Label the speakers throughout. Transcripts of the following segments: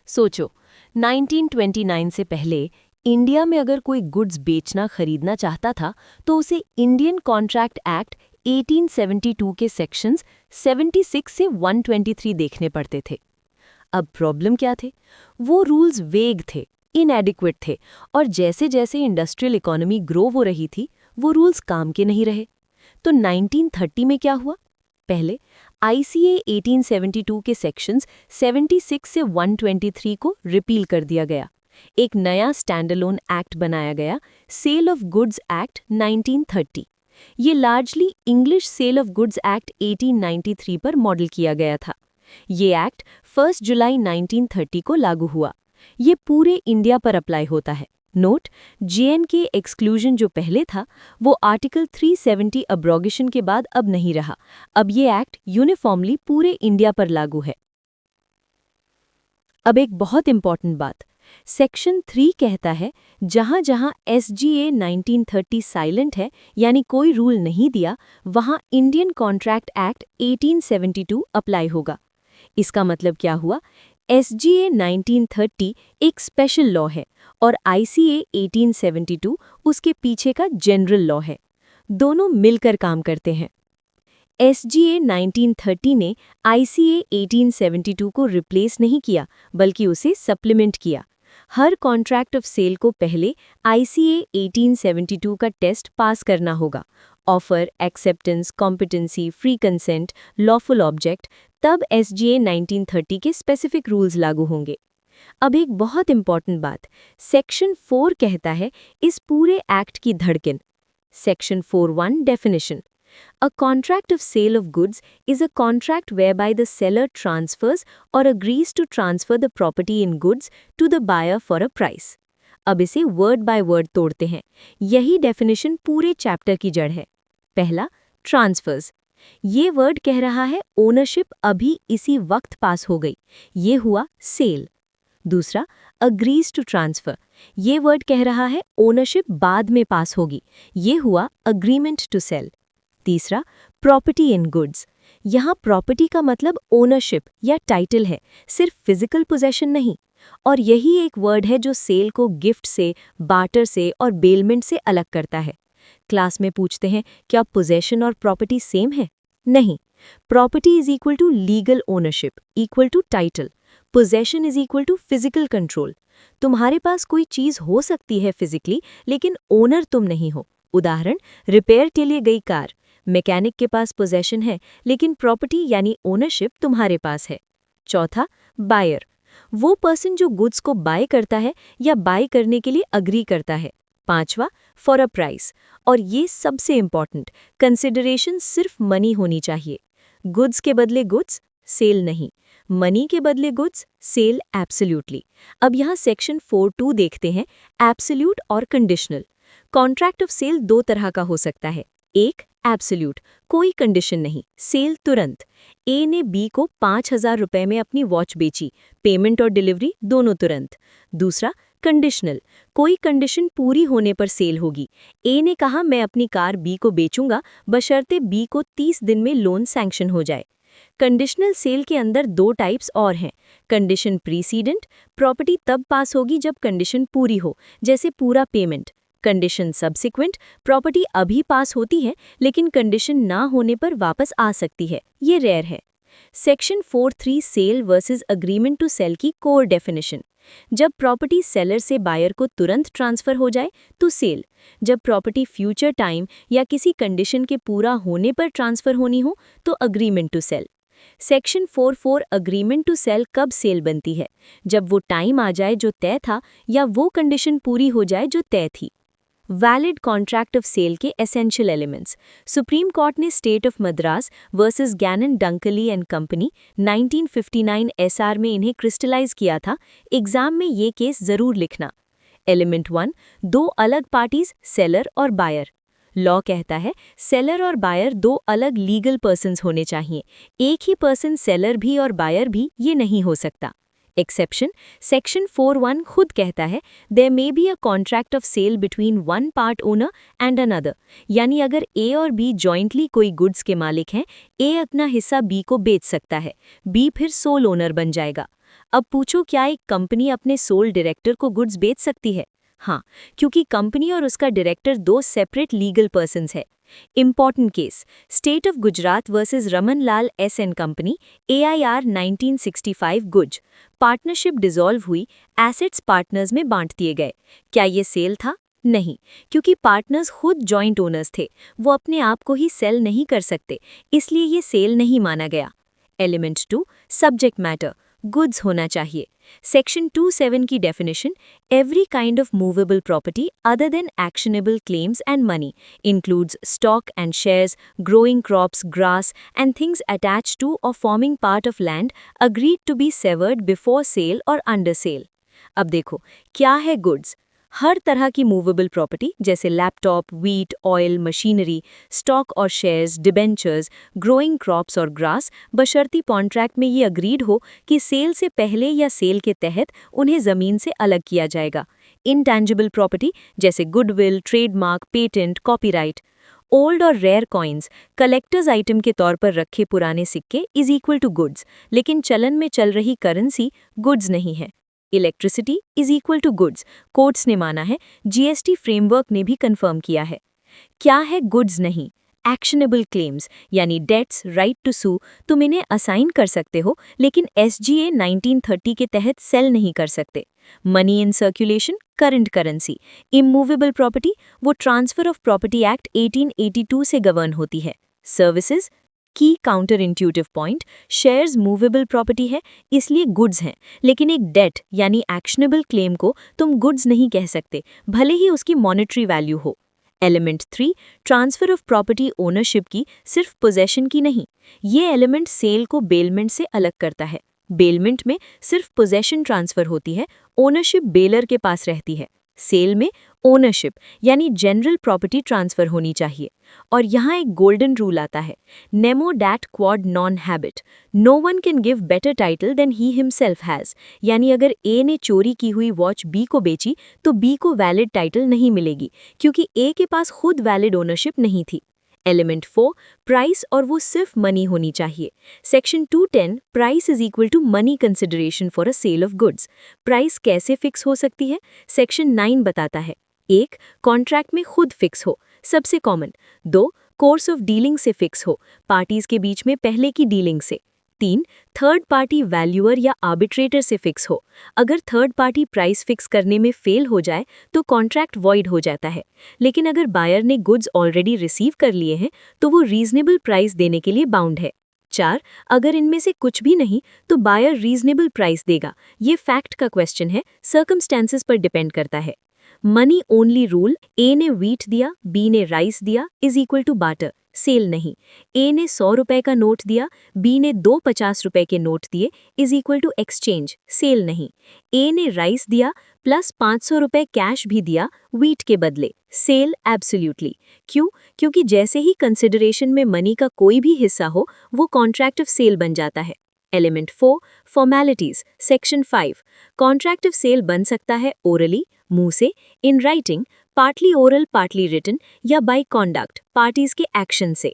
Speaker 1: सोचो, 1929 से पहले इंडिया में अगर कोई गुड्स बेचना खरीदना चाहता था तो उसे इंडियन कॉन्ट्रैक्ट एक्ट 1872 के सेक्शंस 76 से 123 देखने पड़ते थे। अब प्रॉब्लम क्या थे? वो रूल्स वेग थे, इनएडिक्वेट थे, और जैसे जैसे इंडस्ट्रियल इकोनॉमी ग्रो हो रही थी वो रूल्स काम के नहीं रहे। तो 1930 में क्या हुआ? पहले आईसीए 1872 के सेक्शंस 76 से 123 को रिपील कर दिया गया। एक नया स्टैंडअलोन एक्ट बनाया गया, सेल ऑफ गुड्स एक्ट 1930। ये largely English sale of goods act 1893 पर मॉडल किया गया था। ये एक्ट 1 जुलाई 1930 को लागू हुआ। ये पूरे इंडिया पर अप्लाई होता है। नोट, जेएनके एक्सक्लूजन जो पहले था वो आर्टिकल 370 अब्रोगेशन के बाद अब नहीं रहा। अब ये एक्ट यूनिफॉर्मली पूरे इंडिया पर लागू है। अब एक बहुत इंपॉर्टेंट बात, सेक्शन 3 कहता है जहां जहां एसजीए 1930 साइलेंट है, यानी कोई रूल नहीं दिया, वहां इंडियन कॉन्ट्रैक्ट एक्ट 1872 अप्लाई होगा। इसका मतलब क्या हुआ? एसजीए 1930 एक स्पेशल लॉ है और आईसीए 1872 उसके पीछे का जनरल लॉ है। दोनों मिलकर काम करते हैं। एसजीए 1930 ने आईसीए 1872 को रिप्लेस नहीं किया, बल्कि उसे सप्लीमेंट किया। हर कॉन्ट्रैक्ट ऑफ सेल को पहले आईसीए 1872 का टेस्ट पास करना होगा। Offer, acceptance, competency, free consent, lawful object, तब एसजीए 1930 के स्पेसिफिक रूल्स लागू होंगे। अब एक बहुत इंपॉर्टेंट बात, सेक्शन 4 कहता है इस पूरे एक्ट की धड़कन। Section 4(1) definition: A contract of sale of goods is a contract whereby the seller transfers or agrees to transfer the property in goods to the buyer for a price. अब इसे word by word तोड़ते हैं। यही definition पूरे chapter की जड़ है। पहला, ट्रांसफर्स। ये वर्ड कह रहा है ओनरशिप अभी इसी वक्त पास हो गई, ये हुआ सेल। दूसरा, अग्रीज टू ट्रांसफर। ये वर्ड कह रहा है ओनरशिप बाद में पास होगी, ये हुआ अग्रीमेंट टू सेल। तीसरा, प्रॉपर्टी इन गुड्स। यहाँ प्रॉपर्टी का मतलब ओनरशिप या टाइटल है, सिर्फ फिजिकल पोजेशन नहीं। और यही एक वर्ड है जो सेल को गिफ्ट से, बार्टर से और बेलमेंट से अलग करता है। क्लास में पूछते हैं क्या पोजेशन और प्रॉपर्टी सेम है? नहीं। Property is equal to legal ownership, equal to title. Possession is equal to physical control. तुम्हारे पास कोई चीज हो सकती है फिजिकली, लेकिन ओनर तुम नहीं हो। उदाहरण, रिपेयर के लिए गई कार, मैकेनिक के पास पोजेशन है, लेकिन प्रॉपर्टी यानी ओनरशिप तुम्हारे पास है। चौथा, बायर। वो पर्सन जो गुड्स को बाय करता है या बाय करने के लिए अग्री करता है। पांचवा, फॉर अ प्राइस। और ये सबसे इंपॉर्टेंट, कंसिडरेशन सिर्फ मनी होनी चाहिए। गुड्स के बदले गुड्स, सेल नहीं। मनी के बदले गुड्स, सेल एब्सोल्यूटली। अब यहाँ सेक्शन 4(2) देखते हैं, एब्सोल्यूट और कंडीशनल। कॉन्ट्रैक्ट ऑफ सेल दो तरह का हो सकता है। एक, एब्सोल्यूट, कोई कंडीशन नहीं, सेल तुरंत। ए ने बी को 5,000 रुपए में अपनी वॉच बेची, पेमेंट और डिलीवरी दोनों तुरंत। दूसरा, कंडीशनल, कोई कंडीशन पूरी होने पर सेल होगी। ए ने कहा मैं अपनी कार बी को बेचूंगा, बशर्ते बी को 30 दिन में लोन सैंक्शन हो जाए। कंडीशनल सेल के अंदर दो टाइप्स और हैं। कंडीशन प्रीसीडेंट, प्रॉपर्टी तब पास होगी जब कंडीशन पूरी हो, जैसे पूरा पेमेंट। कंडीशन सब्सिक्वेंट, प्रॉपर्टी अभी पास होती है लेकिन कंडीशन ना होने पर वापस आ सकती है, ये रेयर है। Section 4(3) sale versus agreement to sale की कोर डेफिनेशन: जब प्रॉपर्टी सेलर से बायर को तुरंत ट्रांसफर हो जाए तो सेल। जब प्रॉपर्टी फ्यूचर टाइम या किसी कंडीशन के पूरा होने पर ट्रांसफर होनी हो तो agreement to sale. Section 4(4) agreement to sale कब सेल बनती है? जब वो टाइम आ जाए जो तय था या वो कंडीशन पूरी हो जाए जो तय थी। वैलिड कॉन्ट्रैक्ट ऑफ सेल के एसेंशियल एलिमेंट्स: सुप्रीम कोर्ट ने state of Madras versus Gannon Dunkley and company 1959 SR में इन्हें क्रिस्टलाइज किया था। एग्जाम में ये केस जरूर लिखना। एलिमेंट 1, दो अलग पार्टीज, सेलर और बायर। लॉ कहता है सेलर और बायर दो अलग लीगल पर्सन्स होने चाहिए। एक ही पर्सन सेलर भी और बायर भी ये नहीं हो सकता। एक्सेप्शन: सेक्शन 4(1) खुद कहता है there may be a contract of sale between one part owner and another, यानी अगर ए और बी जॉइंटली कोई गुड्स के मालिक हैं, ए अपना हिस्सा बी को बेच सकता है, बी फिर सोल ओनर बन जाएगा। अब पूछो, क्या एक कंपनी अपने सोल डायरेक्टर को गुड्स बेच सकती है? हाँ, क्योंकि कंपनी और उसका डायरेक्टर दो सेपरेट लीगल पर्सन्स है। Important case, state of Gujarat versus Raman Lal S N company, AIR 1965 Guj. Partnership dissolve हुई, एसेट्स पार्टनर्स में बांट दिए गए। क्या ये सेल था? नहीं, क्योंकि पार्टनर्स खुद जॉइंट ओनर्स थे, वो अपने आप को ही सेल नहीं कर सकते, इसलिए ये सेल नहीं माना गया। एलिमेंट 2, सब्जेक्ट मैटर, गुड्स होना चाहिए। सेक्शन 27 की definition, every kind of movable property other than actionable claims and money includes stock and shares, growing crops, grass and things attached to or forming part of land agreed to be severed before sale or under sale. अब देखो, क्या है goods? हर तरह की movable property जैसे laptop, wheat, oil, machinery, stock और shares, debentures, growing crops और ग्रास, बशर्ती कॉन्ट्रैक्ट में ये अग्रीड हो कि सेल से पहले या सेल के तहत उन्हें ज़मीन से अलग किया जाएगा। इनटैंजिबल प्रॉपर्टी जैसे goodwill, trademark, patent, copyright. Old और रेयर कॉइन्स, कलेक्टर्स आइटम के तौर पर रखे पुराने सिक्के इज इक्वल टू गुड्स, लेकिन चलन में चल रही करेंसी गुड्स नहीं है। Electricity is equal to goods, courts ने माना है, GST फ्रेमवर्क ने भी कंफर्म किया है। क्या है गुड्स नहीं? एक्शनेबल क्लेम्स यानी डेट्स, राइट टू सू, तुम इन्हें असाइन कर सकते हो, लेकिन SGA 1930 के तहत सेल नहीं कर सकते। Money in circulation, current currency. Immovable property, वो ट्रांसफर ऑफ प्रॉपर्टी एक्ट 1882 से गवर्न होती है। सर्विसेज, की counter intuitive point, shares movable property है, इसलिए गुड्स हैं, लेकिन एक डेट यानी एक्शनेबल क्लेम को तुम गुड्स नहीं कह सकते, भले ही उसकी मॉनेटरी वैल्यू हो। Element 3, transfer of property ownership की, सिर्फ पोजेशन की नहीं। ये एलिमेंट सेल को बेलमेंट से अलग करता है। बेलमेंट में सिर्फ पोजेशन ट्रांसफर होती है, ओनरशिप बेलर के पास रहती है। सेल में ओनरशिप यानी जनरल प्रॉपर्टी ट्रांसफर होनी चाहिए। और यहाँ एक गोल्डन रूल आता है, nemo dat quod non habet, no one can give better title than he himself has, यानी अगर ए ने चोरी की हुई वॉच बी को बेची तो बी को वैलिड टाइटल नहीं मिलेगी, क्योंकि ए के पास खुद वैलिड ओनरशिप नहीं थी। एलिमेंट 4, प्राइस, और वो सिर्फ मनी होनी चाहिए। Section 210, price is equal to money consideration for a sale of goods. Price कैसे फिक्स हो सकती है? सेक्शन 9 बताता है। 1, कॉन्ट्रैक्ट में खुद फिक्स हो, सबसे कॉमन। 2, कोर्स ऑफ डीलिंग से फिक्स हो, पार्टीज के बीच में पहले की डीलिंग से। 3, थर्ड पार्टी वैल्यूअर या आर्बिट्रेटर से फिक्स हो। अगर थर्ड पार्टी प्राइस फिक्स करने में फेल हो जाए तो कॉन्ट्रैक्ट वॉइड हो जाता है, लेकिन अगर बायर ने गुड्स ऑलरेडी रिसीव कर लिए हैं तो वो रीजनेबल प्राइस देने के लिए बाउंड है। 4, अगर इनमें से कुछ भी नहीं तो बायर रीजनेबल प्राइस देगा। ये फैक्ट का क्वेश्चन है, सर्कमस्टेंसेस पर डिपेंड करता है। मनी ओनली रूल, ए ने व्हीट दिया, बी ने राइस दिया, is equal to barter, sale नहीं। ए ने 100 रुपए का नोट दिया, बी ने 2 50 रुपए के नोट दिए, is equal to exchange, sale नहीं। ए ने राइस दिया प्लस 500 रुपए कैश भी दिया व्हीट के बदले, सेल एब्सोल्युटली। क्यों? क्योंकि जैसे ही कंसिडरेशन में मनी का कोई भी हिस्सा हो वो कॉन्ट्रैक्ट ऑफ सेल बन जाता है। Element 4, formalities, section 5, contract of sale बन सकता है ओरली, मुंह से, in writing, partly oral partly written, या बाय कॉन्डक्ट, पार्टीज के एक्शन से।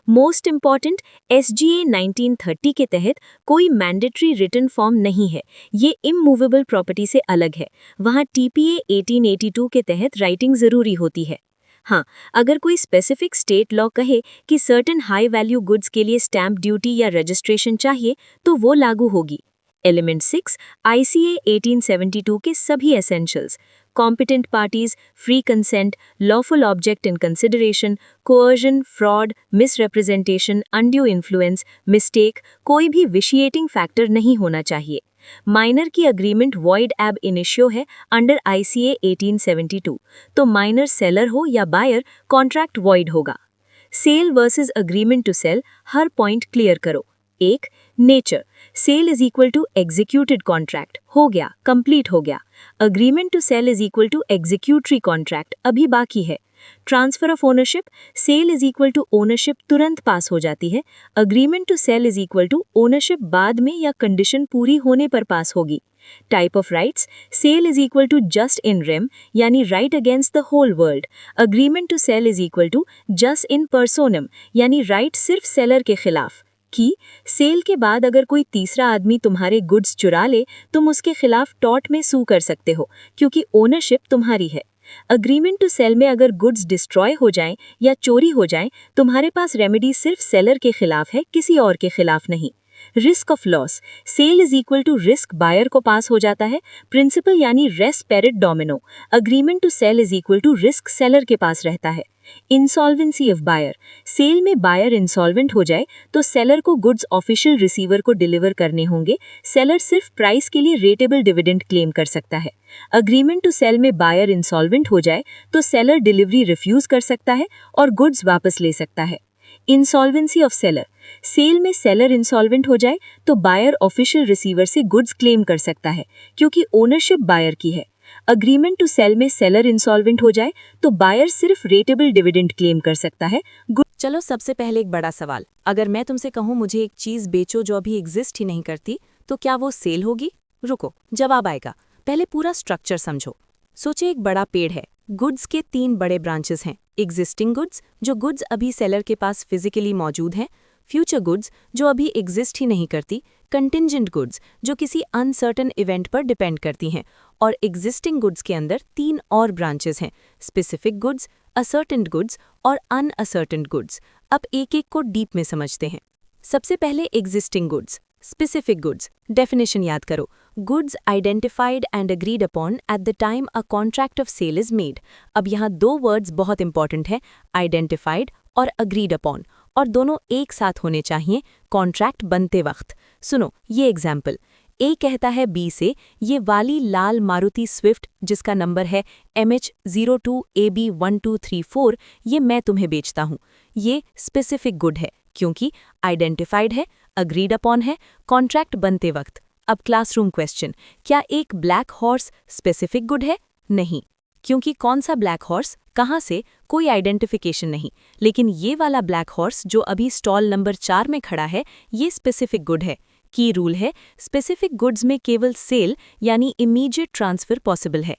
Speaker 1: मोस्ट इंपॉर्टेंट, SGA 1930 के तहत कोई मैंडेटरी रिटन फॉर्म नहीं है, ये इमूवेबल प्रॉपर्टी से अलग है। वहाँ TPA 1882 के तहत राइटिंग जरूरी होती है। हाँ, अगर कोई स्पेसिफिक स्टेट लॉ कहे कि सर्टेन हाई वैल्यू गुड्स के लिए स्टैंप ड्यूटी या रजिस्ट्रेशन चाहिए तो वो लागू होगी। एलिमेंट 6, ICA 1872 के सभी essentials, competent parties, free consent, lawful object in consideration, coercion, fraud, misrepresentation, undue influence, mistake, कोई भी विशिएटिंग फैक्टर नहीं होना चाहिए। माइनर की अग्रीमेंट वॉइड एब इनिशियो है अंडर ICA 1872, तो माइनर सेलर हो या बायर, कॉन्ट्रैक्ट वॉइड होगा। Sale versus agreement to sale, हर पॉइंट क्लियर करो। 1, nature, sale is equal to executed contract, हो गया, कंप्लीट हो गया। Agreement to sale is equal to executory contract, अभी बाकी है। Transfer of ownership, sale is equal to ownership तुरंत पास हो जाती है। Agreement to sale is equal to ownership बाद में या कंडीशन पूरी होने पर पास होगी। Type of rights, sale is equal to jus in rem यानी right against the whole world. Agreement to sale is equal to jus in personam यानी right सिर्फ सेलर के खिलाफ। कि सेल के बाद अगर कोई तीसरा आदमी तुम्हारे गुड्स चुरा ले, तुम उसके खिलाफ टॉर्ट में सू कर सकते हो क्योंकि ओनरशिप तुम्हारी है। अग्रीमेंट टू सेल में अगर गुड्स डिस्ट्रॉय हो जाएं या चोरी हो जाएं, तुम्हारे पास रेमेडी सिर्फ सेलर के खिलाफ है, किसी और के खिलाफ नहीं। Risk of loss, sale is equal to risk buyer को पास हो जाता है। प्रिंसिपल यानी res perit domino, agreement to sale is equal to risk seller के पास रहता है। इंसॉल्वेंसी ऑफ बायर, सेल में बायर इंसॉल्वेंट हो जाए तो सेलर को गुड्स ऑफिशियल रिसीवर को डिलीवर करने होंगे। सेलर सिर्फ प्राइस के लिए रेटेबल डिविडेंड क्लेम कर सकता है। अग्रीमेंट टू सेल में बायर इंसॉल्वेंट हो जाए तो सेलर डिलीवरी रिफ्यूज कर सकता है और गुड्स वापस ले सकता है। इंसॉल्वेंसी ऑफ सेलर, सेल में सेलर इंसॉल्वेंट हो जाए तो बायर ऑफिशियल रिसीवर से गुड्स क्लेम कर सकता है क्योंकि ओनरशिप बायर की है। अग्रीमेंट टू सेल में सेलर इंसॉल्वेंट हो जाए तो बायर सिर्फ रेटेबल डिविडेंड क्लेम कर सकता है।
Speaker 2: चलो सबसे पहले एक बड़ा सवाल, अगर मैं तुमसे कहूं मुझे एक चीज बेचो जो अभी एग्जिस्ट ही नहीं करती, तो क्या वो सेल होगी? रुको, जवाब आएगा। पहले पूरा स्ट्रक्चर समझो। सोचे एक बड़ा पेड़ है, गुड्स के 3 बड़े ब्रांचेस हैं। एग्जिस्टिंग गुड्स, जो गुड्स अभी सेलर के पास फिजिकली मौजूद हैं। फ्यूचर गुड्स, जो अभी एग्जिस्ट ही नहीं करती। कंटिंजेंट गुड्स, जो किसी अनसर्टन इवेंट पर डिपेंड करती हैं। और एग्जिस्टिंग गुड्स के अंदर 3 और ब्रांचेस हैं, स्पेसिफिक गुड्स, असर्टेंट गुड्स और अनअसर्टेंट गुड्स। अब एक एक को डीप में समझते हैं। सबसे पहले existing goods. Specific goods, definition याद करो। Goods identified and agreed upon at the time a contract of sale is made. अब यहाँ 2 वर्ड्स बहुत इंपॉर्टेंट हैं, आइडेंटिफाइड और अग्रीड अपॉन, और दोनों एक साथ होने चाहिए कॉन्ट्रैक्ट बनते वक्त। सुनो ये एग्जाम्पल। ए कहता है बी से, ये वाली लाल मारुति स्विफ्ट जिसका नंबर है MH02AB1234, ये मैं तुम्हें बेचता हूँ। ये स्पेसिफिक गुड है क्योंकि आइडेंटिफाइड है, अग्रीड अपॉन है, कॉन्ट्रैक्ट बनते वक्त। अब क्लासरूम क्वेश्चन, क्या एक ब्लैक हॉर्स स्पेसिफिक गुड है? नहीं, क्योंकि कौन सा ब्लैक हॉर्स, कहाँ से, कोई आइडेंटिफिकेशन नहीं। लेकिन ये वाला ब्लैक हॉर्स जो अभी स्टॉल नंबर 4 में खड़ा है, ये स्पेसिफिक गुड है। की रूल है, स्पेसिफिक गुड्स में केवल सेल यानी इमीडिएट ट्रांसफर पॉसिबल है।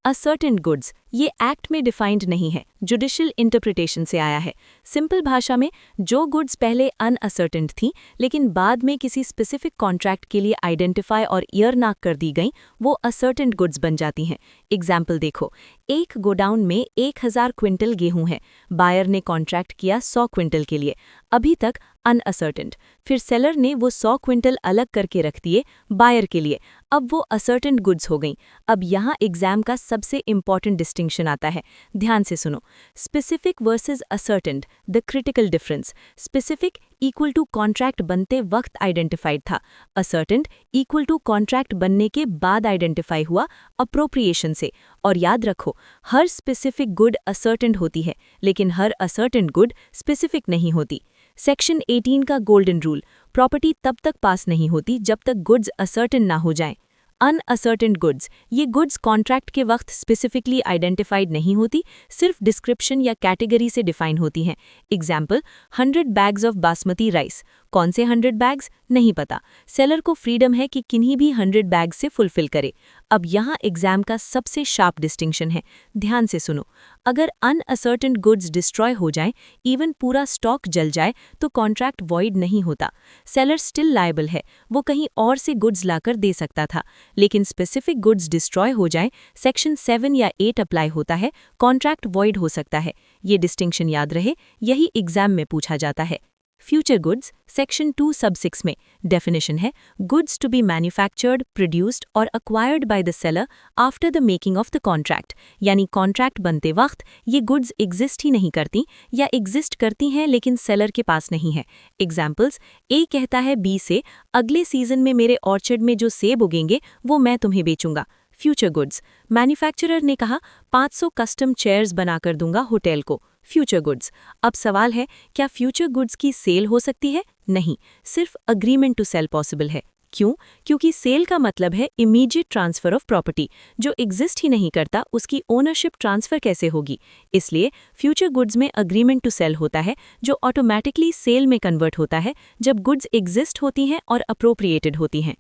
Speaker 2: असर्टेंट गुड्स, ये एक्ट में डिफाइंड नहीं है, जुडिशियल इंटरप्रिटेशन से आया है। सिंपल भाषा में, जो गुड्स पहले अनअसर्टेंट थीं लेकिन बाद में किसी स्पेसिफिक कॉन्ट्रैक्ट के लिए आइडेंटिफाई और ईयरमार्क कर दी गईं, वो असर्टेंट गुड्स बन जाती हैं। एग्जाम्पल देखो, एक गोडाउन में 1000 क्विंटल गेहूं है। बायर ने कॉन्ट्रैक्ट किया 100 क्विंटल के लिए, अभी तक अनअसर्टेंट। फिर सेलर ने वो 100 क्विंटल अलग करके रख दिए बायर के लिए, अब वो असर्टेंट गुड्स हो गईं। अब यहाँ एग्जाम का सबसे इंपॉर्टेंट डिस्टिंक्शन आता है, ध्यान से सुनो। Specific versus ascertained, the critical difference. Specific equal to contract बनते वक्त आइडेंटिफाइड था, असर्टेंट इक्वल टू कॉन्ट्रैक्ट बनने के बाद आइडेंटिफाई हुआ अप्रोप्रिएशन से। और याद रखो, हर स्पेसिफिक गुड असर्टेंट होती है लेकिन हर असर्टेंट गुड स्पेसिफिक नहीं होती। सेक्शन 18 का गोल्डन रूल, प्रॉपर्टी तब तक पास नहीं होती जब तक गुड्स असर्टेन ना हो जाएं। अनअसर्टेंट गुड्स, ये गुड्स कॉन्ट्रैक्ट के वक्त स्पेसिफिकली आइडेंटिफाइड नहीं होती, सिर्फ डिस्क्रिप्शन या कैटेगरी से डिफाइन होती हैं। Example, 100 bags of basmati rice. कौन से 100 बैग्स नहीं पता, सेलर को फ्रीडम है कि किन्हीं भी 100 बैग से फुलफिल करे। अब यहाँ एग्जाम का सबसे शार्प डिस्टिंक्शन है, ध्यान से सुनो। अगर अनअसर्टेंट गुड्स डिस्ट्रॉय हो जाएं, इवन पूरा स्टॉक जल जाए, तो कॉन्ट्रैक्ट वॉइड नहीं होता। सेलर स्टिल लायबल है, वो कहीं और से गुड्स लाकर दे सकता था। लेकिन स्पेसिफिक गुड्स डिस्ट्रॉय हो जाएं, सेक्शन 7 या 8 अप्लाई होता है, कॉन्ट्रैक्ट वॉइड हो सकता है। ये डिस्टिंक्शन याद रहे, यही एग्जाम में पूछा जाता है। फ्यूचर गुड्स, सेक्शन 2 सब 6 में डेफिनेशन है, goods to be manufactured, produced or acquired by the seller after the making of the contract. यानी कॉन्ट्रैक्ट बनते वक्त ये गुड्स एग्जिस्ट ही नहीं करती या एग्जिस्ट करती हैं लेकिन सेलर के पास नहीं है। एग्जाम्पल्स, ए कहता है बी से, अगले सीजन में मेरे ऑर्चर्ड में जो सेब उगेंगे वो मैं तुम्हें बेचूंगा। फ्यूचर गुड्स, मैन्युफैक्चरर ने कहा 500 कस्टम चेयर्स बनाकर दूंगा होटल को। फ्यूचर गुड्स, अब सवाल है, क्या फ्यूचर गुड्स की सेल हो सकती है? नहीं, सिर्फ अग्रीमेंट टू सेल पॉसिबल है। क्यों? क्योंकि सेल का मतलब है इमीडिएट ट्रांसफर ऑफ प्रॉपर्टी, जो एग्जिस्ट ही नहीं करता उसकी ओनरशिप ट्रांसफर कैसे होगी। इसलिए फ्यूचर गुड्स में अग्रीमेंट टू सेल होता है, जो ऑटोमैटिकली सेल में कन्वर्ट होता है जब गुड्स एग्जिस्ट होती हैं और अप्रोप्रिएटेड होती हैं।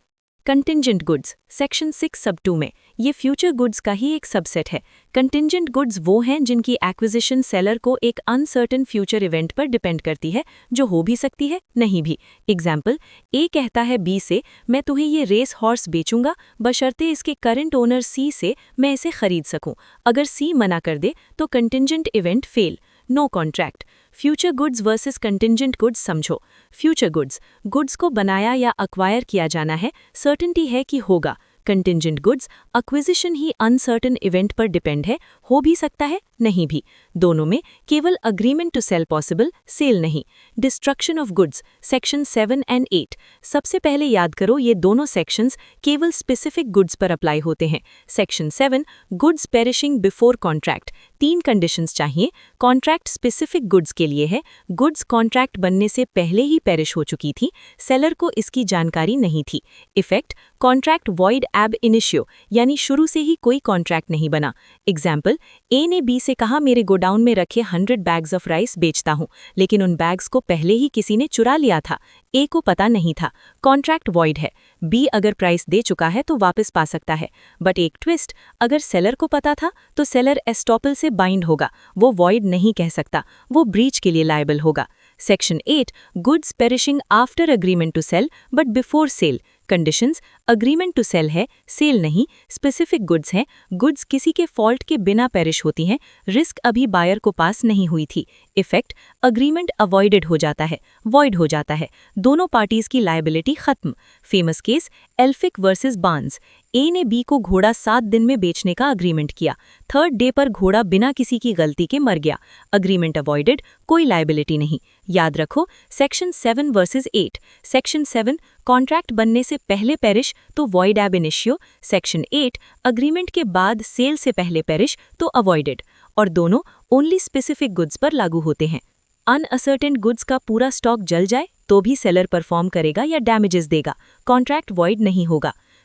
Speaker 2: कंटिंजेंट गुड्स सेक्शन 6 सब 2 में ये फ्यूचर गुड्स का ही एक सबसेट है। कंटिंजेंट गुड्स वो हैं जिनकी एक्विजिशन सेलर को एक अनसर्टेन फ्यूचर इवेंट पर डिपेंड करती है, जो हो भी सकती है, नहीं भी। एग्जाम्पल, ए कहता है बी से मैं तुम्हें ये रेस हॉर्स बेचूंगा बशर्ते इसके करंट ओनर सी से मैं इसे खरीद सकूं। अगर सी मना कर दे तो contingent event fail. No contract. Future goods versus contingent goods समझो। फ्यूचर गुड्स को बनाया या अक्वायर किया जाना है, सर्टेनिटी है कि होगा। कंटिंजेंट गुड्स एक्विजिशन ही अनसर्टेन इवेंट पर डिपेंड है, हो भी सकता है, नहीं भी। दोनों में केवल agreement to sale possible, sale नहीं। Destruction of goods section 7 and 8। सबसे पहले याद करो ये दोनों सेक्शंस केवल स्पेसिफिक गुड्स पर अप्लाई होते हैं। Section 7 goods perishing before contract. 3 conditions चाहिए। कॉन्ट्रैक्ट स्पेसिफिक गुड्स के लिए है, गुड्स कॉन्ट्रैक्ट बनने से पहले ही पेरिश हो चुकी थी, सेलर को इसकी जानकारी नहीं थी। Effect, contract void ab initio, यानी शुरू से ही कोई कॉन्ट्रैक्ट नहीं बना। एग्जाम्पल, ए ने बी से कहा मेरे गोडाउन में रखे 100 बैग्स ऑफ राइस बेचता हूं, लेकिन उन बैग्स को पहले ही किसी ने चुरा लिया था, ए को पता नहीं था। कॉन्ट्रैक्ट वॉइड है। बी अगर प्राइस दे चुका है तो वापस पा सकता है, बट एक ट्विस्ट, अगर सेलर को पता था तो सेलर एस्टॉपल से बाइंड होगा, वो वॉइड नहीं कह सकता, वो ब्रीच के लिए लायबल होगा। Section 8 goods perishing after agreement to sale but before sale. Conditions, agreement to sale है, सेल नहीं। स्पेसिफिक गुड्स हैं, गुड्स किसी के फॉल्ट के बिना पेरिश होती हैं, रिस्क अभी बायर को पास नहीं हुई थी। इफेक्ट, अग्रीमेंट अवॉइडेड हो जाता है, वॉइड हो जाता है, दोनों पार्टीज की लायबिलिटी खत्म। Famous case Elphick versus Barnes. A ने बी को घोड़ा 7 दिन में बेचने का अग्रीमेंट किया, 3rd डे पर घोड़ा बिना किसी की गलती के मर गया, अग्रीमेंट अवॉइडेड, कोई लायबिलिटी नहीं। याद रखो सेक्शन 7 वर्सेस 8। सेक्शन 7 कॉन्ट्रैक्ट बनने से पहले पेरिश तो void ab initio, section 8 agreement के बाद सेल से पहले पेरिश तो अवॉइडेड, और दोनों ओनली स्पेसिफिक गुड्स पर लागू होते हैं। अनअसर्टेन गुड्स का पूरा स्टॉक जल जाए तो भी सेलर परफॉर्म करेगा या डैमेजेस देगा, कॉन्ट्रैक्ट वॉइड नहीं होगा।